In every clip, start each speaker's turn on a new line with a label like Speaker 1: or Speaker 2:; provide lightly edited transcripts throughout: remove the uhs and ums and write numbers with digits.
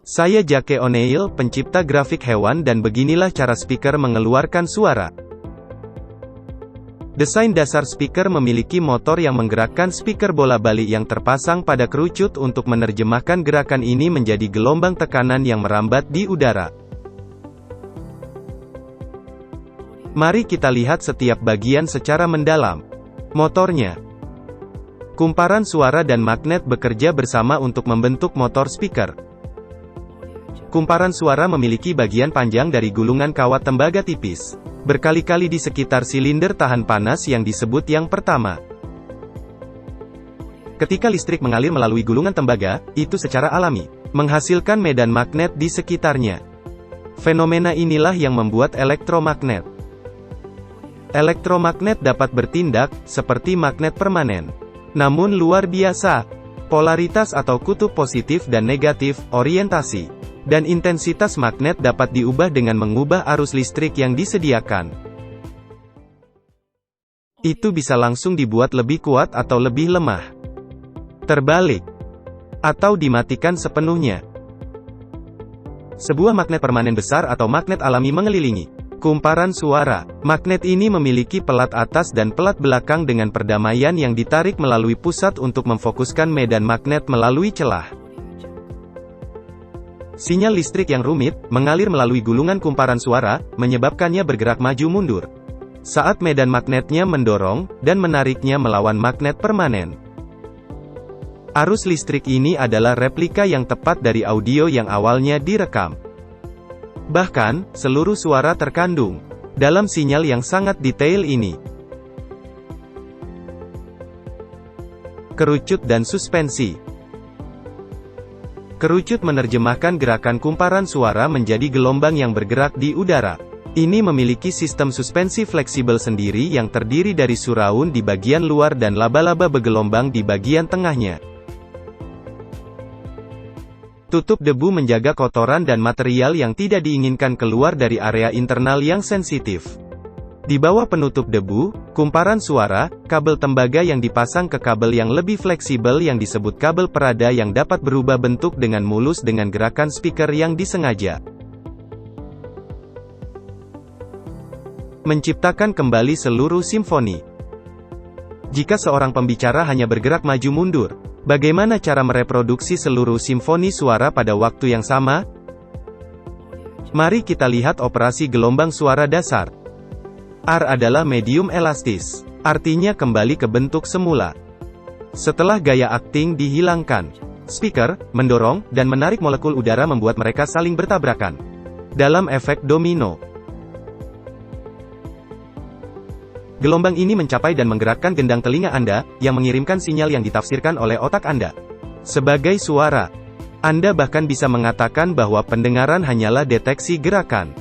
Speaker 1: Saya Jake O'Neil, pencipta grafik hewan, dan beginilah cara speaker mengeluarkan suara. Desain dasar speaker memiliki motor yang menggerakkan speaker bola balik yang terpasang pada kerucut untuk menerjemahkan gerakan ini menjadi gelombang tekanan yang merambat di udara. Mari kita lihat setiap bagian secara mendalam. Motornya. Kumparan suara dan magnet bekerja bersama untuk membentuk motor speaker. Kumparan suara memiliki bagian panjang dari gulungan kawat tembaga tipis, berkali-kali di sekitar silinder tahan panas yang disebut yang pertama. Ketika listrik mengalir melalui gulungan tembaga, itu secara alami menghasilkan medan magnet di sekitarnya. Fenomena inilah yang membuat elektromagnet. Elektromagnet dapat bertindak seperti magnet permanen, namun luar biasa. Polaritas atau kutub positif dan negatif, orientasi, dan intensitas magnet dapat diubah dengan mengubah arus listrik yang disediakan. Itu bisa langsung dibuat lebih kuat atau lebih lemah, terbalik, atau dimatikan sepenuhnya. Sebuah magnet permanen besar atau magnet alami mengelilingi kumparan suara. Magnet ini memiliki pelat atas dan pelat belakang dengan perdamaian yang ditarik melalui pusat untuk memfokuskan medan magnet melalui celah. Sinyal listrik yang rumit mengalir melalui gulungan kumparan suara, menyebabkannya bergerak maju mundur saat medan magnetnya mendorong dan menariknya melawan magnet permanen. Arus listrik ini adalah replika yang tepat dari audio yang awalnya direkam. Bahkan, seluruh suara terkandung dalam sinyal yang sangat detail ini. Kerucut dan suspensi. Kerucut menerjemahkan gerakan kumparan suara menjadi gelombang yang bergerak di udara. Ini memiliki sistem suspensi fleksibel sendiri yang terdiri dari surround di bagian luar dan laba-laba bergelombang di bagian tengahnya. Tutup debu menjaga kotoran dan material yang tidak diinginkan keluar dari area internal yang sensitif. Di bawah penutup debu, kumparan suara, kabel tembaga yang dipasang ke kabel yang lebih fleksibel yang disebut kabel perada yang dapat berubah bentuk dengan mulus dengan gerakan speaker yang disengaja. Menciptakan kembali seluruh simfoni. Jika seorang pembicara hanya bergerak maju mundur, bagaimana cara mereproduksi seluruh simfoni suara pada waktu yang sama? Mari kita lihat operasi gelombang suara dasar. R adalah medium elastis, artinya kembali ke bentuk semula. Setelah gaya akting dihilangkan, speaker mendorong dan menarik molekul udara membuat mereka saling bertabrakan dalam efek domino. Gelombang ini mencapai dan menggerakkan gendang telinga Anda, yang mengirimkan sinyal yang ditafsirkan oleh otak Anda sebagai suara. Anda bahkan bisa mengatakan bahwa pendengaran hanyalah deteksi gerakan.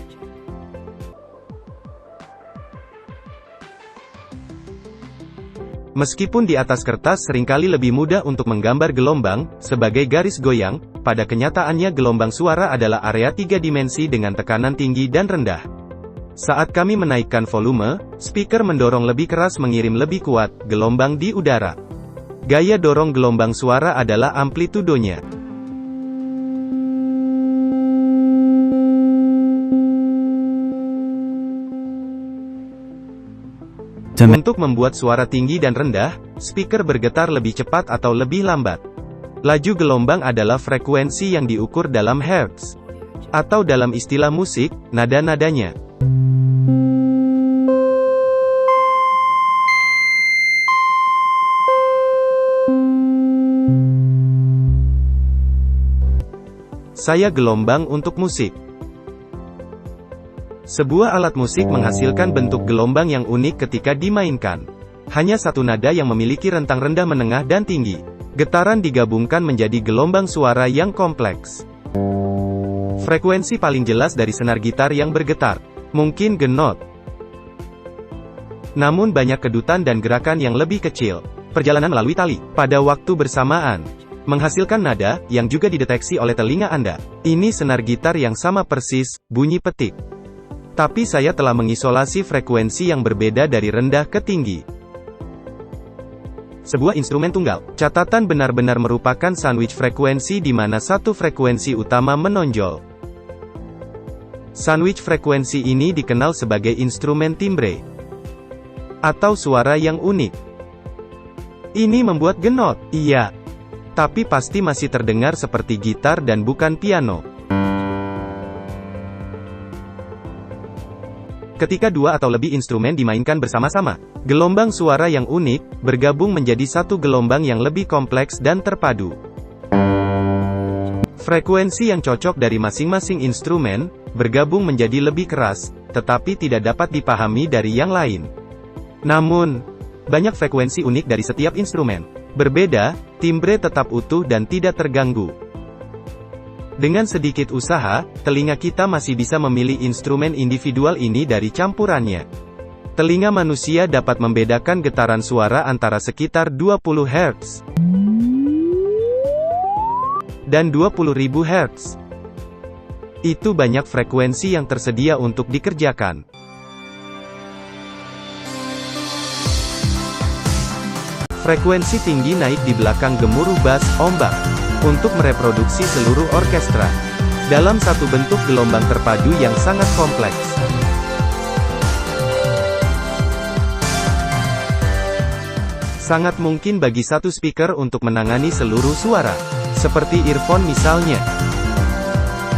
Speaker 1: Meskipun di atas kertas seringkali lebih mudah untuk menggambar gelombang sebagai garis goyang, pada kenyataannya gelombang suara adalah area 3 dimensi dengan tekanan tinggi dan rendah. Saat kami menaikkan volume, speaker mendorong lebih keras mengirim lebih kuat gelombang di udara. Gaya dorong gelombang suara adalah amplitudonya. Untuk membuat suara tinggi dan rendah, speaker bergetar lebih cepat atau lebih lambat. Laju gelombang adalah frekuensi yang diukur dalam hertz, atau dalam istilah musik, nada-nadanya. Saya gelombang untuk musik. Sebuah alat musik menghasilkan bentuk gelombang yang unik ketika dimainkan. Hanya satu nada yang memiliki rentang rendah, menengah, dan tinggi. Getaran digabungkan menjadi gelombang suara yang kompleks. Frekuensi paling jelas dari senar gitar yang bergetar, mungkin G-not. Namun banyak kedutan dan gerakan yang lebih kecil. Perjalanan melalui tali, pada waktu bersamaan, menghasilkan nada, yang juga dideteksi oleh telinga Anda. Ini senar gitar yang sama persis, bunyi petik. Tapi saya telah mengisolasi frekuensi yang berbeda dari rendah ke tinggi. Sebuah instrumen tunggal. Catatan benar-benar merupakan sandwich frekuensi di mana satu frekuensi utama menonjol. Sandwich frekuensi ini dikenal sebagai instrumen timbre atau suara yang unik. Ini membuat genot, iya. Tapi pasti masih terdengar seperti gitar dan bukan piano. Ketika dua atau lebih instrumen dimainkan bersama-sama, gelombang suara yang unik, bergabung menjadi satu gelombang yang lebih kompleks dan terpadu. Frekuensi yang cocok dari masing-masing instrumen, bergabung menjadi lebih keras, tetapi tidak dapat dipahami dari yang lain. Namun, banyak frekuensi unik dari setiap instrumen. Berbeda, timbre tetap utuh dan tidak terganggu. Dengan sedikit usaha, telinga kita masih bisa memilih instrumen individual ini dari campurannya. Telinga manusia dapat membedakan getaran suara antara sekitar 20 Hz dan 20.000 Hz. Itu banyak frekuensi yang tersedia untuk dikerjakan. Frekuensi tinggi naik di belakang gemuruh bass, ombak, untuk mereproduksi seluruh orkestra, dalam satu bentuk gelombang terpadu yang sangat kompleks. Sangat mungkin bagi satu speaker untuk menangani seluruh suara, seperti earphone misalnya.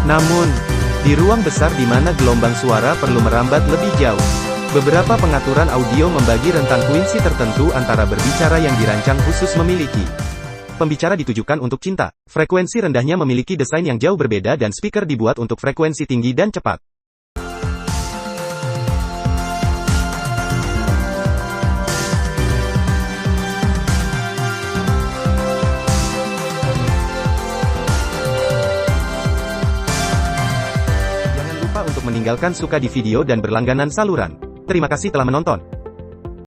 Speaker 1: Namun, di ruang besar di mana gelombang suara perlu merambat lebih jauh, beberapa pengaturan audio membagi rentang frekuensi tertentu antara berbicara yang dirancang khusus memiliki. Pembicara ditujukan untuk cinta. Frekuensi rendahnya memiliki desain yang jauh berbeda dan speaker dibuat untuk frekuensi tinggi dan cepat. Jangan lupa untuk meninggalkan suka di video dan berlangganan saluran. Terima kasih telah menonton.